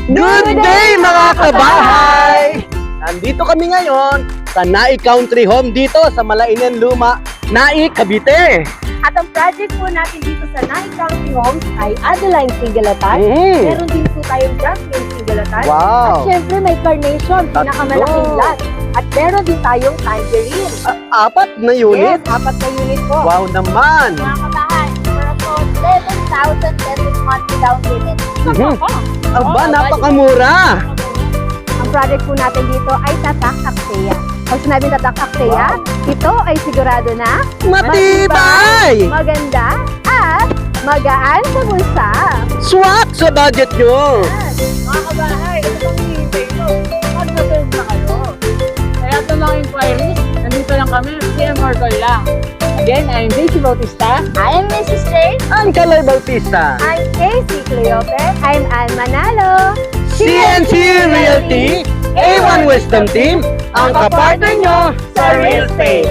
Good day mga kabahay! Nandito kami ngayon sa Nai Country Home dito sa Malainen Luma, Nai, Cavite. At ang project po natin dito sa Nai Country Homes ay Adeline Singalatan. Mm. Meron din po tayong Jasmine Singalatan. At Wow! syempre may carnation, pinakamalaking Tatlo. lot. At meron din tayong tangerine. Apat na unit? Yes, 4 na unit po. Wow naman! Mga kabahan, for about 7,000 pesos monthly down payment. Mhm. Aba, napakamura! Ang project po natin dito ay Tatak Akseya. Pag sinabing Tatak Akseya, ito ay sigurado na Matibay! maganda at magaan sa bulsa. Swak sa budget nyo! Mga kabahay, ito pang hihintay nyo. Mag-reserve na kayo. Kaya ito mga inquiries, nandito lang kami, PM or call lang. Again, I'm Daisy Bautista. I am Mrs. Jane. Ang Kalay Bautista! I'm Casey Cleope. I'm Ann Manalo. CNC Realty, A1 Wisdom Team, ang kapartner nyo sa real estate.